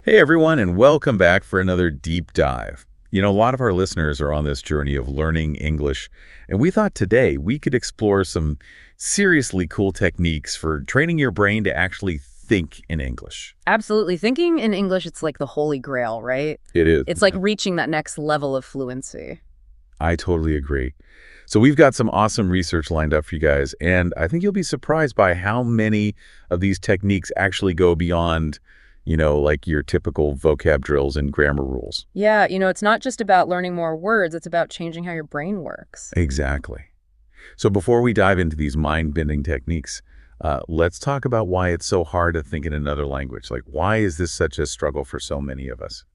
Hey everyone, and welcome back for another deep dive. A lot of our listeners are on this journey of learning English, and we thought today we could explore some seriously cool techniques for training your brain to actually think in English. Absolutely. Thinking in English, it's like the holy grail, right? It is. It's like reaching that next level of fluency. I totally agree. So we've got some awesome research lined up for you guys, and I think you'll be surprised by how many of these techniques actually go beyond like your typical vocab drills and grammar rules. Yeah, it's not just about learning more words, it's about changing how your brain works. Exactly. So before we dive into these mind-bending techniques, let's talk about why it's so hard to think in another language. Like, why is this such a struggle for so many of us?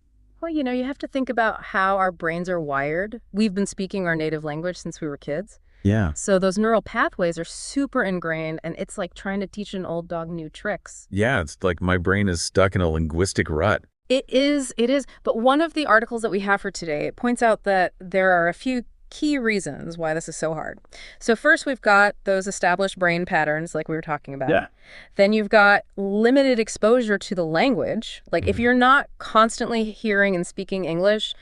Well, you have to think about how our brains are wired. We've been speaking our native language since we were kids. Yeah. So those neural pathways are super ingrained, and it's like trying to teach an old dog new tricks. Yeah, it's like my brain is stuck in a linguistic rut. It is. But one of the articles that we have for today points out that there are a few key reasons why this is so hard. So first, we've got those established brain patterns like we were talking about. Yeah. Then you've got limited exposure to the language. Like if you're not constantly hearing and speaking English,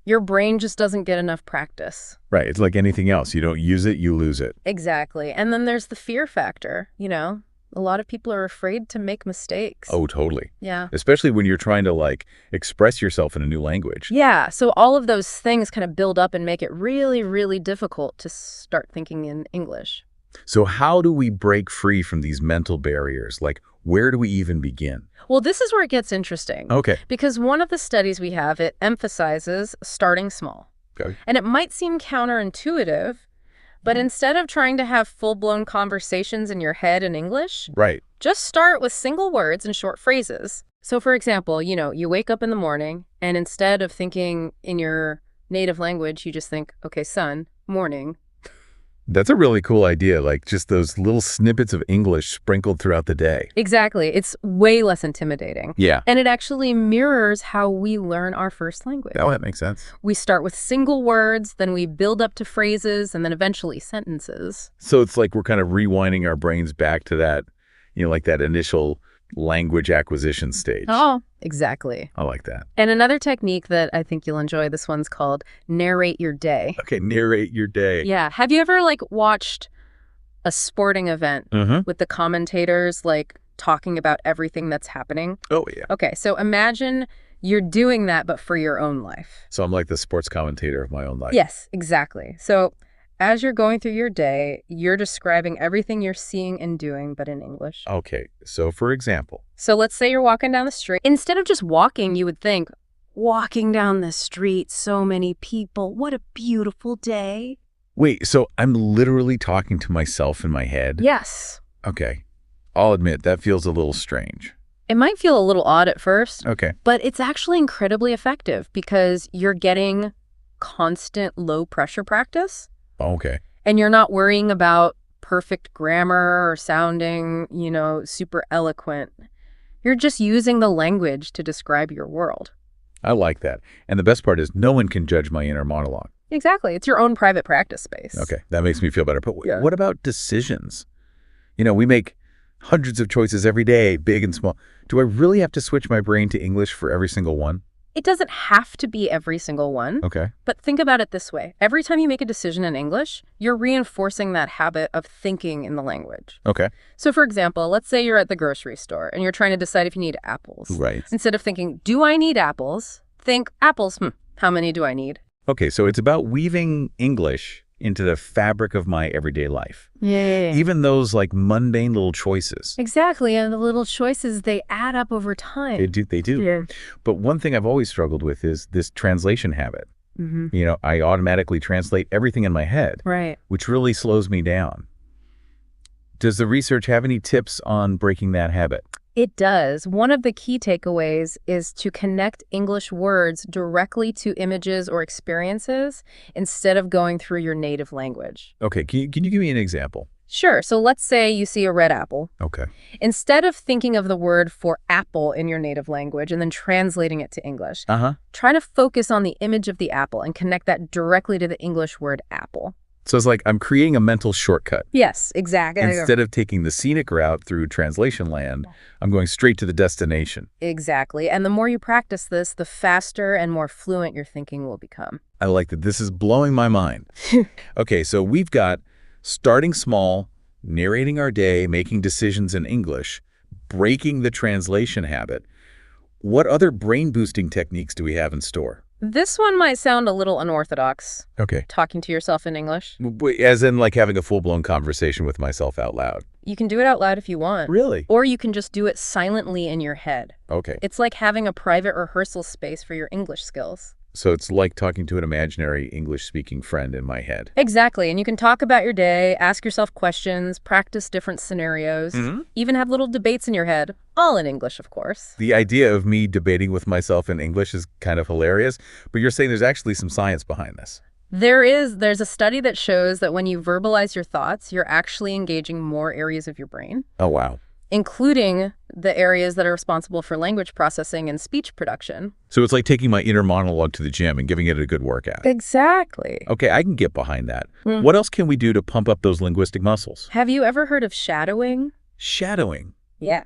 your brain just doesn't get enough practice. Right. It's like anything else. You don't use it, you lose it. Exactly. And then there's the fear factor, A lot of people are afraid to make mistakes. Oh, totally. Yeah. Especially when you're trying to express yourself in a new language. Yeah. So all of those things kind of build up and make it really, really difficult to start thinking in English. So how do we break free from these mental barriers? Like, where do we even begin? Well, this is where it gets interesting. Okay. Because one of the studies we have, it emphasizes starting small. Okay. And it might seem counterintuitive, but instead of trying to have full-blown conversations in your head in English, Right. just start with single words and short phrases. So for example, you wake up in the morning and instead of thinking in your native language, you just think, okay, sun, morning. That's a really cool idea, like just those little snippets of English sprinkled throughout the day. Exactly. It's way less intimidating. Yeah. And it actually mirrors how we learn our first language. Oh, that makes sense. We start with single words, then we build up to phrases, and then eventually sentences. So it's like we're kind of rewinding our brains back to that, like that initial language acquisition stage. Oh, exactly. I like that. And another technique that I think you'll enjoy, this one's called narrate your day. Okay, narrate your day. Yeah. Have you ever watched a sporting event with the commentators talking about everything that's happening? Oh, yeah. Okay, so imagine you're doing that, but for your own life. So I'm like the sports commentator of my own life. Yes, exactly. So as you're going through your day, you're describing everything you're seeing and doing, but in English. Okay, so for example. So let's say you're walking down the street. Instead of just walking, you would think, walking down the street, so many people, what a beautiful day. Wait, so I'm literally talking to myself in my head? Yes. Okay, I'll admit that feels a little strange. It might feel a little odd at first. Okay. But it's actually incredibly effective because you're getting constant low pressure practice. Okay. And you're not worrying about perfect grammar or sounding, super eloquent. You're just using the language to describe your world. I like that. And the best part is no one can judge my inner monologue. Exactly. It's your own private practice space. Okay, that makes me feel better. But Yeah. What about decisions? We make hundreds of choices every day, big and small. Do I really have to switch my brain to English for every single one? It doesn't have to be every single one. Okay. But think about it this way. Every time you make a decision in English, you're reinforcing that habit of thinking in the language. Okay. So for example, let's say you're at the grocery store and you're trying to decide if you need apples. Right. Instead of thinking, do I need apples? Think apples. How many do I need? Okay, so it's about weaving English into the fabric of my everyday life. Yeah. Even those mundane little choices. Exactly. And the little choices, they add up over time. They do. Yeah. But one thing I've always struggled with is this translation habit. Mm-hmm. I automatically translate everything in my head. Right. Which really slows me down. Does the research have any tips on breaking that habit? It does. One of the key takeaways is to connect English words directly to images or experiences instead of going through your native language. Okay, can you give me an example? Sure. So let's say you see a red apple. Okay. Instead of thinking of the word for apple in your native language and then translating it to English, try to focus on the image of the apple and connect that directly to the English word apple. So it's like I'm creating a mental shortcut. Yes, exactly. Instead of taking the scenic route through translation land, I'm going straight to the destination. Exactly. And the more you practice this, the faster and more fluent your thinking will become. I like that. This is blowing my mind. Okay, so we've got starting small, narrating our day, making decisions in English, breaking the translation habit. What other brain-boosting techniques do we have in store? This one might sound a little unorthodox. Okay. Talking to yourself in English. As in like having a full-blown conversation with myself out loud. You can do it out loud if you want. Really? Or you can just do it silently in your head. Okay. It's like having a private rehearsal space for your English skills. So it's like talking to an imaginary English-speaking friend in my head. Exactly. And you can talk about your day, ask yourself questions, practice different scenarios, even have little debates in your head, all in English, of course. The idea of me debating with myself in English is kind of hilarious, but you're saying there's actually some science behind this. There's a study that shows that when you verbalize your thoughts, you're actually engaging more areas of your brain. Oh, wow. Including the areas that are responsible for language processing and speech production. So it's like taking my inner monologue to the gym and giving it a good workout. Exactly. Okay, I can get behind that. What else can we do to pump up those linguistic muscles? Have you ever heard of shadowing? Shadowing. Yeah.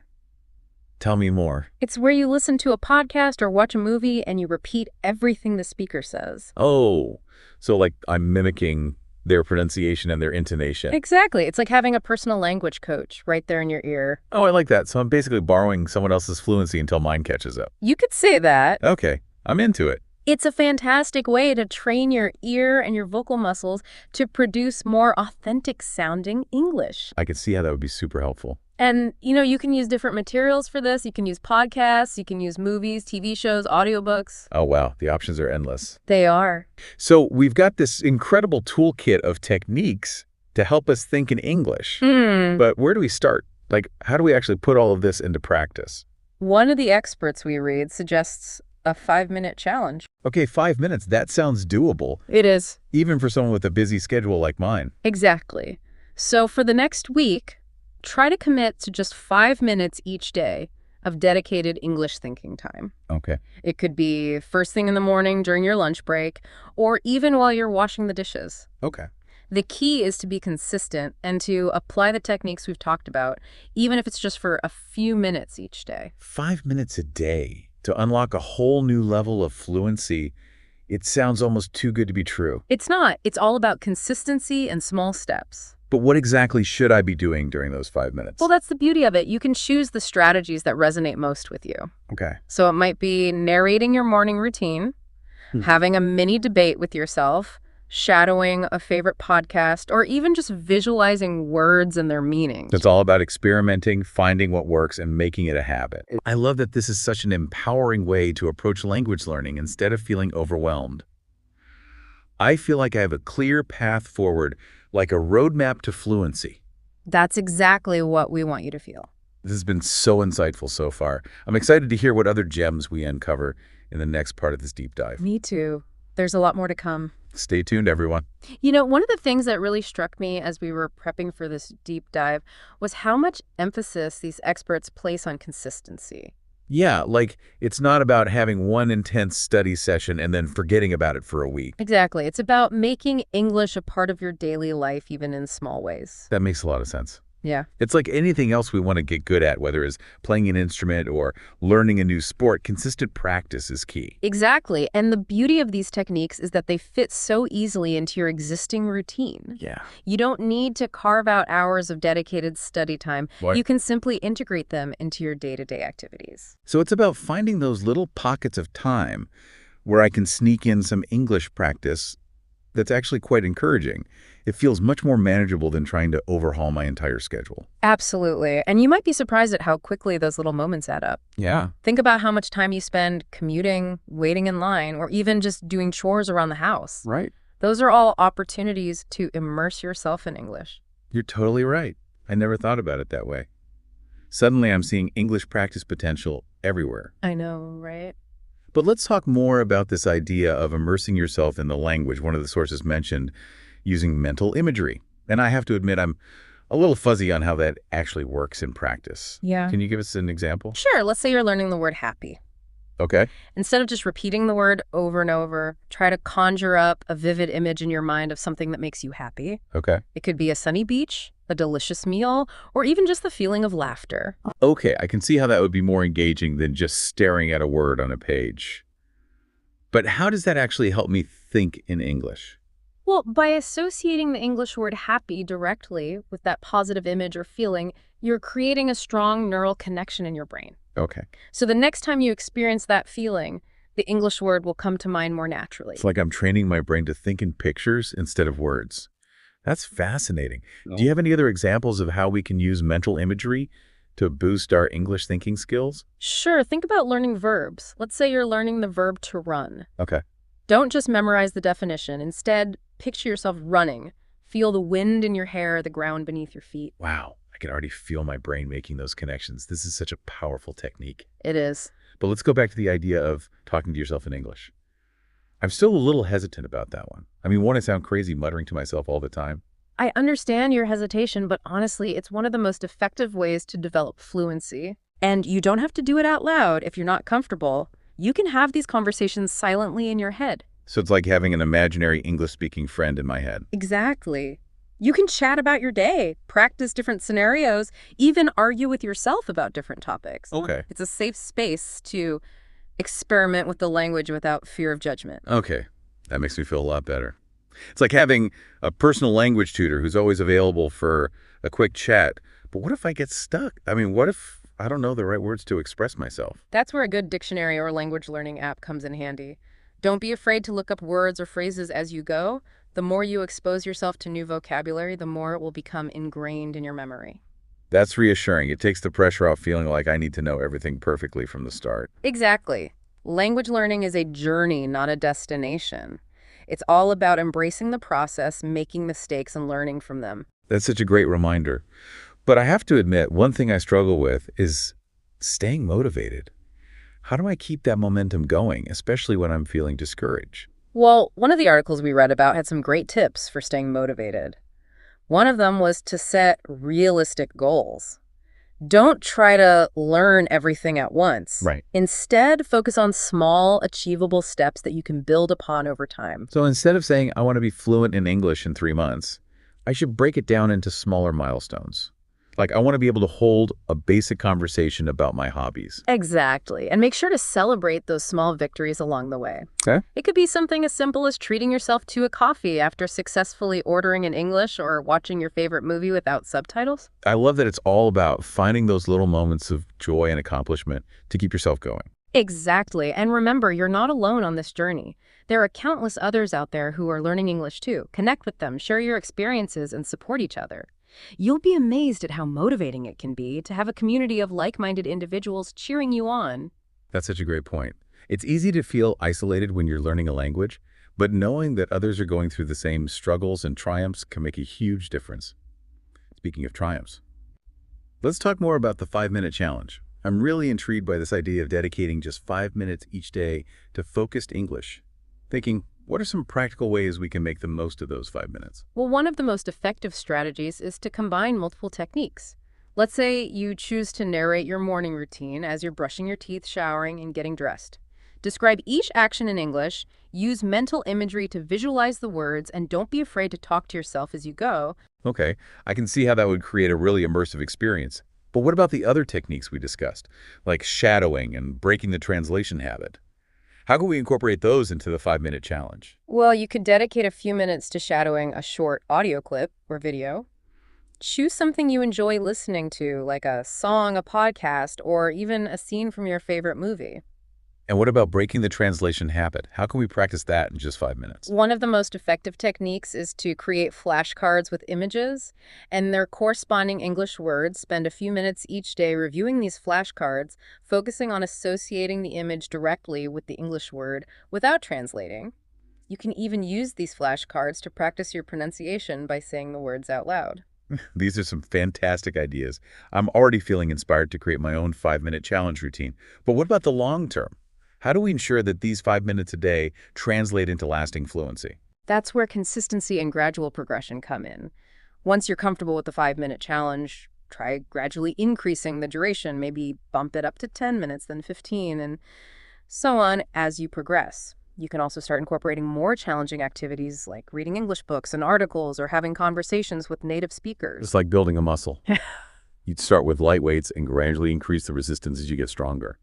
Tell me more. It's where you listen to a podcast or watch a movie and you repeat everything the speaker says. Oh, so like I'm mimicking their pronunciation and their intonation. Exactly. It's like having a personal language coach right there in your ear. Oh, I like that. So I'm basically borrowing someone else's fluency until mine catches up. You could say that. Okay, I'm into it. It's a fantastic way to train your ear and your vocal muscles to produce more authentic sounding English. I could see how that would be super helpful. And, you can use different materials for this. You can use podcasts, you can use movies, TV shows, audiobooks. Oh, wow. The options are endless. They are. So we've got this incredible toolkit of techniques to help us think in English. But where do we start? Like, how do we actually put all of this into practice? One of the experts we read suggests a 5-minute challenge. Okay, 5 minutes. That sounds doable. It is. Even for someone with a busy schedule like mine. Exactly. So for the next week, try to commit to just 5 minutes each day of dedicated English thinking time. Okay. It could be first thing in the morning during your lunch break, or even while you're washing the dishes. Okay. The key is to be consistent and to apply the techniques we've talked about, even if it's just for a few minutes each day. 5 minutes a day to unlock a whole new level of fluency. It sounds almost too good to be true. It's not. It's all about consistency and small steps. But what exactly should I be doing during those 5 minutes? Well, that's the beauty of it. You can choose the strategies that resonate most with you. Okay. So it might be narrating your morning routine, having a mini debate with yourself, shadowing a favorite podcast, or even just visualizing words and their meanings. It's all about experimenting, finding what works, and making it a habit. I love that this is such an empowering way to approach language learning instead of feeling overwhelmed. I feel like I have a clear path forward, like a roadmap to fluency. That's exactly what we want you to feel. This has been so insightful so far. I'm excited to hear what other gems we uncover in the next part of this deep dive. Me too. There's a lot more to come. Stay tuned, everyone. One of the things that really struck me as we were prepping for this deep dive was how much emphasis these experts place on consistency. Yeah, like it's not about having one intense study session and then forgetting about it for a week. Exactly. It's about making English a part of your daily life, even in small ways. That makes a lot of sense. Yeah. It's like anything else we want to get good at, whether it's playing an instrument or learning a new sport, consistent practice is key. Exactly. And the beauty of these techniques is that they fit so easily into your existing routine. Yeah. You don't need to carve out hours of dedicated study time. What? You can simply integrate them into your day-to-day activities. So it's about finding those little pockets of time where I can sneak in some English practice that's actually quite encouraging. It feels much more manageable than trying to overhaul my entire schedule. Absolutely. And you might be surprised at how quickly those little moments add up. Yeah. Think about how much time you spend commuting, waiting in line, or even just doing chores around the house. Right. Those are all opportunities to immerse yourself in English. You're totally right. I never thought about it that way. Suddenly I'm seeing English practice potential everywhere. I know, right? But let's talk more about this idea of immersing yourself in the language. One of the sources mentioned using mental imagery. And I have to admit, I'm a little fuzzy on how that actually works in practice. Yeah. Can you give us an example? Sure. Let's say you're learning the word happy. Okay. Instead of just repeating the word over and over, try to conjure up a vivid image in your mind of something that makes you happy. Okay. It could be a sunny beach, a delicious meal, or even just the feeling of laughter. Okay, I can see how that would be more engaging than just staring at a word on a page. But how does that actually help me think in English? Well, by associating the English word happy directly with that positive image or feeling, you're creating a strong neural connection in your brain. Okay. So the next time you experience that feeling, the English word will come to mind more It's naturally. like I'm training my brain to think in pictures instead of words. That's fascinating. Do you No. have any other examples of how we can use mental imagery to boost our English thinking skills? Sure, think about learning verbs. Let's say you're learning the verb to run. Okay. Don't just memorize the definition. Instead, picture yourself running. Feel the wind in your hair, the ground beneath your feet. Wow, I can already feel my brain making those connections. This is such a powerful technique. It is. But let's go back to the idea of talking to yourself in English. I'm still a little hesitant about that one. I mean, one, I sound crazy muttering to myself all the time. I understand your hesitation, but honestly, it's one of the most effective ways to develop fluency. And you don't have to do it out loud if you're not comfortable. You can have these conversations silently in your head. So it's like having an imaginary English-speaking friend in my head. Exactly. You can chat about your day, practice different scenarios, even argue with yourself about different topics. Okay. It's a safe space to experiment with the language without fear of judgment. Okay. That makes me feel a lot better. It's like having a personal language tutor who's always available for a quick chat. But what if I get stuck? I mean, what if I don't know the right words to express myself? That's where a good dictionary or language learning app comes in handy. Don't be afraid to look up words or phrases as you go. The more you expose yourself to new vocabulary, the more it will become ingrained in your memory. That's reassuring. It takes the pressure off feeling like I need to know everything perfectly from the start. Exactly. Language learning is a journey, not a destination. It's all about embracing the process, making mistakes, and learning from them. That's such a great reminder. But I have to admit, one thing I struggle with is staying motivated. How do I keep that momentum going, especially when I'm feeling discouraged? Well, one of the articles we read about had some great tips for staying motivated. One of them was to set realistic goals. Don't try to learn everything at once. Right. Instead, focus on small, achievable steps that you can build upon over time. So instead of saying I want to be fluent in English in 3 months, I should break it down into smaller milestones. Like I want to be able to hold a basic conversation about my hobbies. Exactly. And make sure to celebrate those small victories along the way. Okay. It could be something as simple as treating yourself to a coffee after successfully ordering in English or watching your favorite movie without subtitles. I love that it's all about finding those little moments of joy and accomplishment to keep yourself going. Exactly. And remember, you're not alone on this journey. There are countless others out there who are learning English too. Connect with them, share your experiences, and support each other. You'll be amazed at how motivating it can be to have a community of like-minded individuals cheering you on. That's such a great point. It's easy to feel isolated when you're learning a language, but knowing that others are going through the same struggles and triumphs can make a huge difference. Speaking of triumphs, let's talk more about the 5-minute challenge. I'm really intrigued by this idea of dedicating just 5 minutes each day to focused English. Thinking, what are some practical ways we can make the most of those 5 minutes? Well, one of the most effective strategies is to combine multiple techniques. Let's say you choose to narrate your morning routine as you're brushing your teeth, showering, and getting dressed. Describe each action in English, use mental imagery to visualize the words, and don't be afraid to talk to yourself as you go. Okay, I can see how that would create a really immersive experience. But what about the other techniques we discussed, like shadowing and breaking the translation habit? How can we incorporate those into the 5-minute challenge? Well, you could dedicate a few minutes to shadowing a short audio clip or video. Choose something you enjoy listening to, like a song, a podcast, or even a scene from your favorite movie. And what about breaking the translation habit? How can we practice that in just 5 minutes? One of the most effective techniques is to create flashcards with images and their corresponding English words. Spend a few minutes each day reviewing these flashcards, focusing on associating the image directly with the English word without translating. You can even use these flashcards to practice your pronunciation by saying the words out loud. These are some fantastic ideas. I'm already feeling inspired to create my own 5-minute challenge routine. But what about the long term? How do we ensure that these 5 minutes a day translate into lasting fluency? That's where consistency and gradual progression come in. Once you're comfortable with the 5-minute challenge, try gradually increasing the duration, maybe bump it up to 10 minutes, then 15, and so on as you progress. You can also start incorporating more challenging activities like reading English books and articles or having conversations with native It's speakers. like building a muscle. You'd start with light weights and gradually increase the resistance as you get stronger.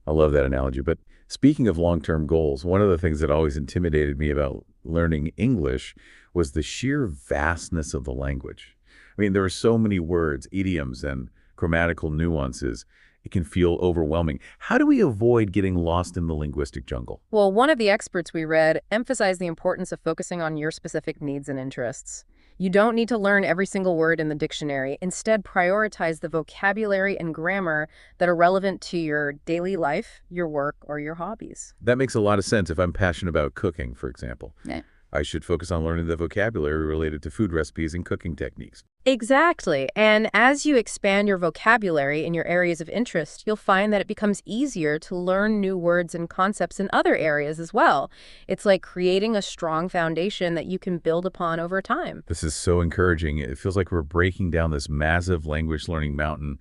I love that analogy. But speaking of long-term goals, one of the things that always intimidated me about learning English was the sheer vastness of the language. I mean, there are so many words, idioms, and grammatical nuances. It can feel overwhelming. How do we avoid getting lost in the linguistic jungle? Well, one of the experts we read emphasized the importance of focusing on your specific needs and interests. You don't need to learn every single word in the dictionary. Instead, prioritize the vocabulary and grammar that are relevant to your daily life, your work, or your hobbies. That makes a lot of sense if I'm passionate about cooking, for example. Yeah. I should focus on learning the vocabulary related to food recipes and cooking techniques. Exactly. And as you expand your vocabulary in your areas of interest, you'll find that it becomes easier to learn new words and concepts in other areas as well. It's like creating a strong foundation that you can build upon over time. This is so encouraging. It feels like we're breaking down this massive language learning mountain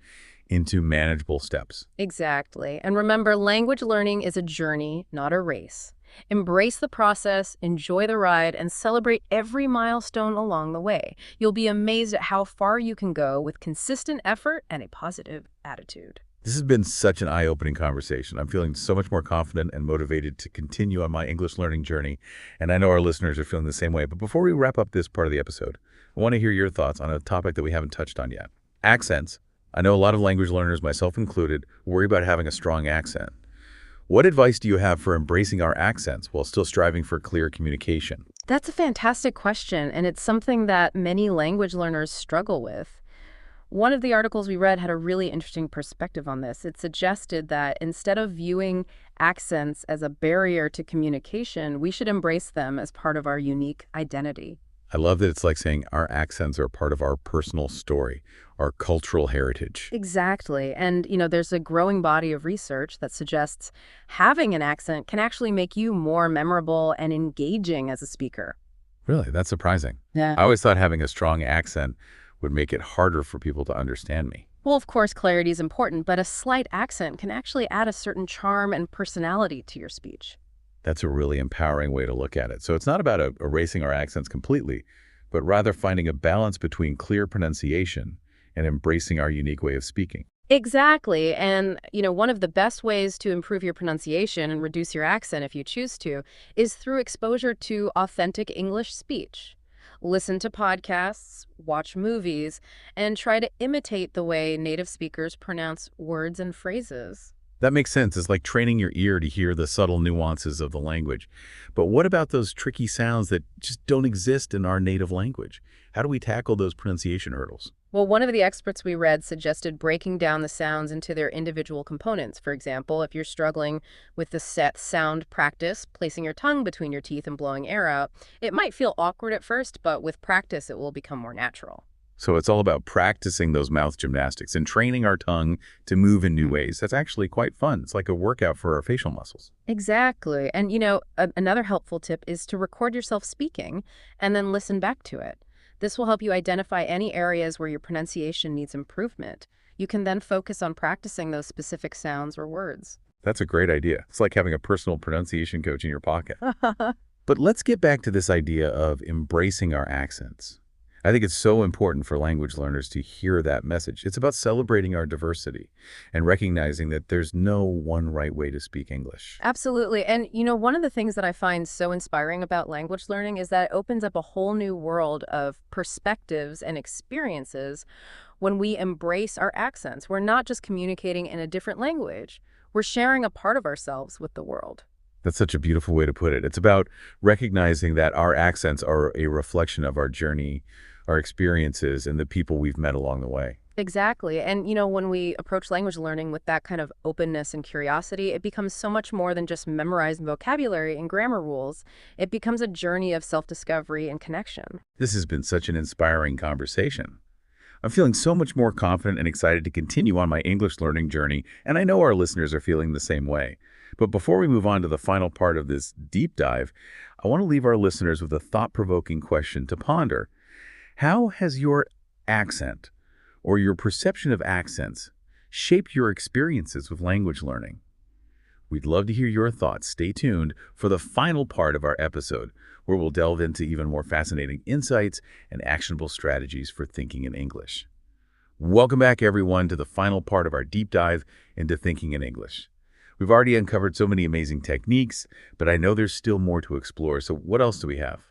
into manageable steps. Exactly. And remember, language learning is a journey, not a race. Embrace the process, enjoy the ride, and celebrate every milestone along the way. You'll be amazed at how far you can go with consistent effort and a positive attitude. This has been such an eye-opening conversation. I'm feeling so much more confident and motivated to continue on my English learning journey, and I know our listeners are feeling the same way. But before we wrap up this part of the episode, I want to hear your thoughts on a topic that we haven't touched on yet. Accents. I know a lot of language learners, myself included, worry about having a strong accent. What advice do you have for embracing our accents while still striving for clear communication? That's a fantastic question, and it's something that many language learners struggle with. One of the articles we read had a really interesting perspective on this. It suggested that instead of viewing accents as a barrier to communication, we should embrace them as part of our unique identity. I love that it's like saying our accents are part of our personal story, our cultural heritage. Exactly. And, there's a growing body of research that suggests having an accent can actually make you more memorable and engaging as a speaker. Really? That's surprising. Yeah. I always thought having a strong accent would make it harder for people to understand me. Well, of course, clarity is important, but a slight accent can actually add a certain charm and personality to your speech. That's a really empowering way to look at it. So it's not about erasing our accents completely, but rather finding a balance between clear pronunciation and embracing our unique way of speaking. Exactly. And, one of the best ways to improve your pronunciation and reduce your accent if you choose to is through exposure to authentic English speech. Listen to podcasts, watch movies, and try to imitate the way native speakers pronounce words and phrases. That makes sense. It's like training your ear to hear the subtle nuances of the language. But what about those tricky sounds that just don't exist in our native language? How do we tackle those pronunciation hurdles? Well, one of the experts we read suggested breaking down the sounds into their individual components. For example, if you're struggling with the set sound practice, placing your tongue between your teeth and blowing air out, it might feel awkward at first, but with practice, it will become more natural. So it's all about practicing those mouth gymnastics and training our tongue to move in new ways. That's actually quite fun. It's like a workout for our facial muscles. Exactly. And, another helpful tip is to record yourself speaking and then listen back to it. This will help you identify any areas where your pronunciation needs improvement. You can then focus on practicing those specific sounds or words. That's a great idea. It's like having a personal pronunciation coach in your pocket. But let's get back to this idea of embracing our accents. I think it's so important for language learners to hear that message. It's about celebrating our diversity and recognizing that there's no one right way to speak English. Absolutely. And, one of the things that I find so inspiring about language learning is that it opens up a whole new world of perspectives and experiences when we embrace our accents. We're not just communicating in a different language. We're sharing a part of ourselves with the world. That's such a beautiful way to put it. It's about recognizing that our accents are a reflection of our journey, our experiences, and the people we've met along the way. Exactly. And, when we approach language learning with that kind of openness and curiosity, it becomes so much more than just memorizing vocabulary and grammar rules. It becomes a journey of self-discovery and connection. This has been such an inspiring conversation. I'm feeling so much more confident and excited to continue on my English learning journey, and I know our listeners are feeling the same way. But before we move on to the final part of this deep dive, I want to leave our listeners with a thought-provoking question to ponder. How has your accent or your perception of accents shaped your experiences with language learning? We'd love to hear your thoughts. Stay tuned for the final part of our episode, where we'll delve into even more fascinating insights and actionable strategies for thinking in English. Welcome back, everyone, to the final part of our deep dive into thinking in English. We've already uncovered so many amazing techniques, but I know there's still more to explore. So what else do we have?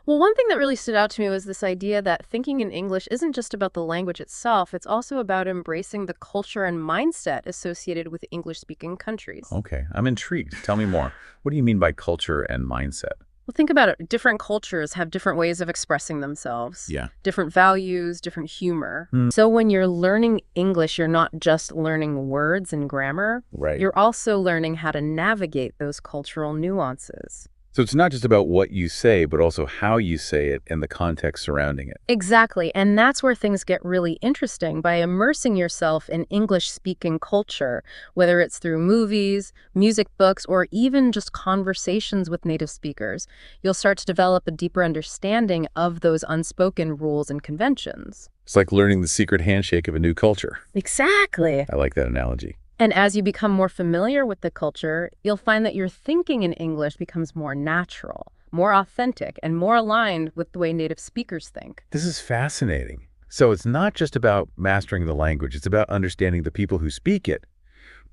Well, one thing that really stood out to me was this idea that thinking in English isn't just about the language itself, it's also about embracing the culture and mindset associated with English-speaking countries. Okay, I'm intrigued. Tell me more. What do you mean by culture and mindset? Well, think about it. Different cultures have different ways of expressing themselves, Yeah. different values, different humor. Hmm. So when you're learning English, you're not just learning words and grammar, Right. you're also learning how to navigate those cultural nuances. So it's not just about what you say, but also how you say it and the context surrounding it. Exactly. And that's where things get really interesting. By immersing yourself in English-speaking culture, whether it's through movies, music books, or even just conversations with native speakers, you'll start to develop a deeper understanding of those unspoken rules and conventions. It's like learning the secret handshake of a new culture. Exactly. I like that analogy. And as you become more familiar with the culture, you'll find that your thinking in English becomes more natural, more authentic, and more aligned with the way native speakers think. This is fascinating. So it's not just about mastering the language, it's about understanding the people who speak it.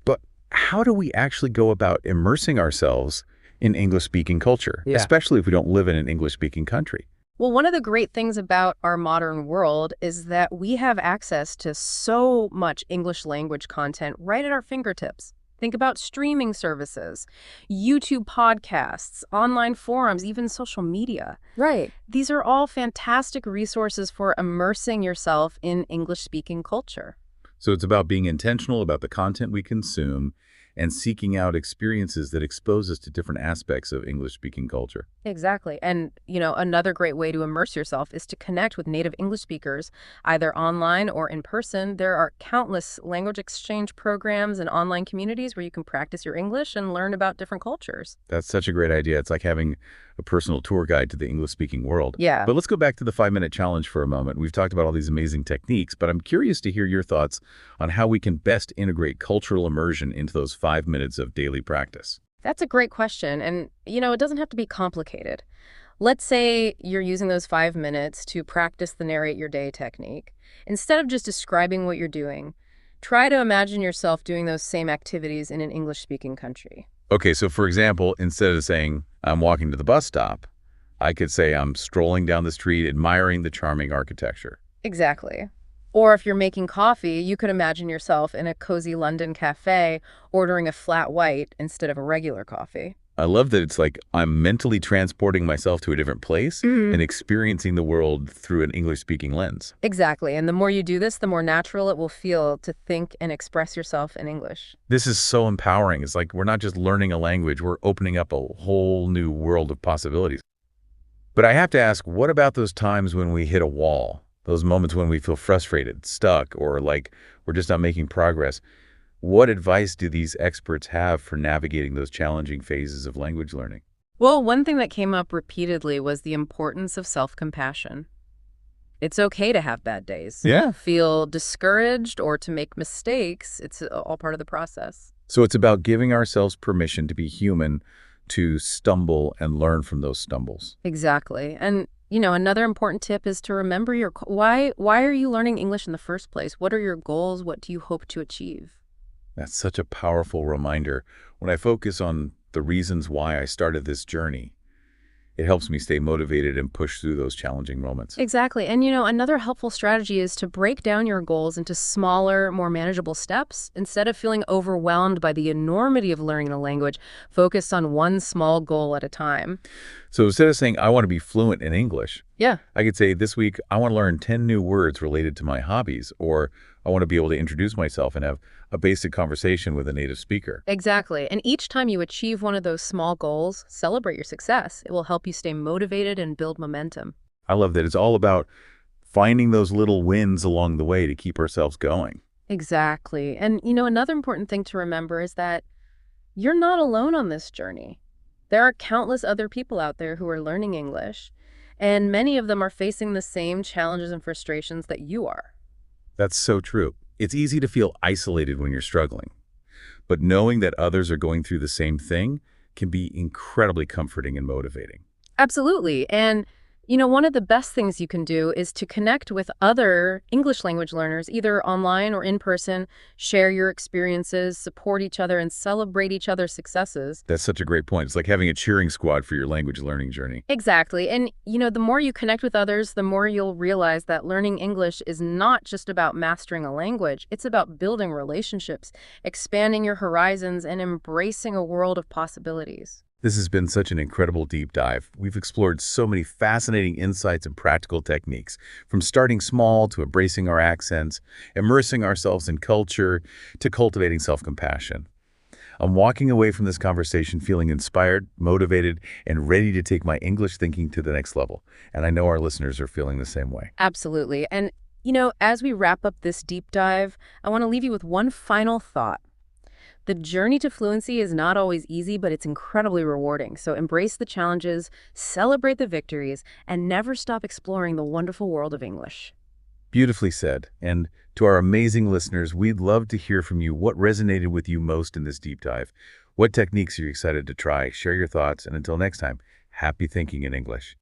But how do we actually go about immersing ourselves in English-speaking culture, especially if we don't live in an English-speaking country? Well, one of the great things about our modern world is that we have access to so much English language content right at our fingertips. Think about streaming services, YouTube podcasts, online forums, even social media. Right. These are all fantastic resources for immersing yourself in English-speaking culture. So it's about being intentional about the content we consume and seeking out experiences that expose us to different aspects of English-speaking culture. Exactly. And, another great way to immerse yourself is to connect with native English speakers, either online or in person. There are countless language exchange programs and online communities where you can practice your English and learn about different cultures. That's such a great idea. It's like having a personal tour guide to the English-speaking world. Yeah. But let's go back to the 5-minute challenge for a moment. We've talked about all these amazing techniques, but I'm curious to hear your thoughts on how we can best integrate cultural immersion into those 5 minutes of daily practice. That's a great question. And, it doesn't have to be complicated. Let's say you're using those 5 minutes to practice the narrate your day technique. Instead of just describing what you're doing, try to imagine yourself doing those same activities in an English-speaking country. Okay, so for example, instead of saying, I'm walking to the bus stop, I could say I'm strolling down the street admiring the charming architecture. Exactly. Or if you're making coffee, you could imagine yourself in a cozy London cafe ordering a flat white instead of a regular coffee. I love that it's like I'm mentally transporting myself to a different place and experiencing the world through an English-speaking lens. Exactly. And the more you do this, the more natural it will feel to think and express yourself in English. This is so empowering. It's like we're not just learning a language, we're opening up a whole new world of possibilities. But I have to ask, what about those times when we hit a wall? Those moments when we feel frustrated, stuck, or like we're just not making progress? What advice do these experts have for navigating those challenging phases of language learning? Well, one thing that came up repeatedly was the importance of self-compassion. It's okay to have bad days. Yeah. Feel discouraged or to make mistakes. It's all part of the process. So it's about giving ourselves permission to be human, to stumble and learn from those stumbles. Exactly. And, another important tip is to remember why are you learning English in the first place? What are your goals? What do you hope to achieve? That's such a powerful reminder. When I focus on the reasons why I started this journey, it helps me stay motivated and push through those challenging moments. Exactly. And, another helpful strategy is to break down your goals into smaller, more manageable steps. Instead of feeling overwhelmed by the enormity of learning a language, focus on one small goal at a time. So instead of saying, I want to be fluent in English, Yeah. I could say this week, I want to learn 10 new words related to my hobbies, or I want to be able to introduce myself and have a basic conversation with a native speaker. Exactly. And each time you achieve one of those small goals, celebrate your success. It will help you stay motivated and build momentum. I love that. It's all about finding those little wins along the way to keep ourselves going. Exactly. And, another important thing to remember is that you're not alone on this journey. There are countless other people out there who are learning English, and many of them are facing the same challenges and frustrations that you are. That's so true. It's easy to feel isolated when you're struggling. but knowing that others are going through the same thing can be incredibly comforting and motivating. Absolutely. And, one of the best things you can do is to connect with other English language learners, either online or in person, share your experiences, support each other, and celebrate each other's successes. That's such a great point. It's like having a cheering squad for your language learning journey. Exactly. And, the more you connect with others, the more you'll realize that learning English is not just about mastering a language. It's about building relationships, expanding your horizons, and embracing a world of possibilities. This has been such an incredible deep dive. We've explored so many fascinating insights and practical techniques, from starting small to embracing our accents, immersing ourselves in culture, to cultivating self-compassion. I'm walking away from this conversation feeling inspired, motivated, and ready to take my English thinking to the next level. And I know our listeners are feeling the same way. Absolutely. And, as we wrap up this deep dive, I want to leave you with one final thought. The journey to fluency is not always easy, but it's incredibly rewarding. So embrace the challenges, celebrate the victories, and never stop exploring the wonderful world of English. Beautifully said. And to our amazing listeners, we'd love to hear from you what resonated with you most in this deep dive. What techniques are you excited to try? Share your thoughts. And until next time, happy thinking in English.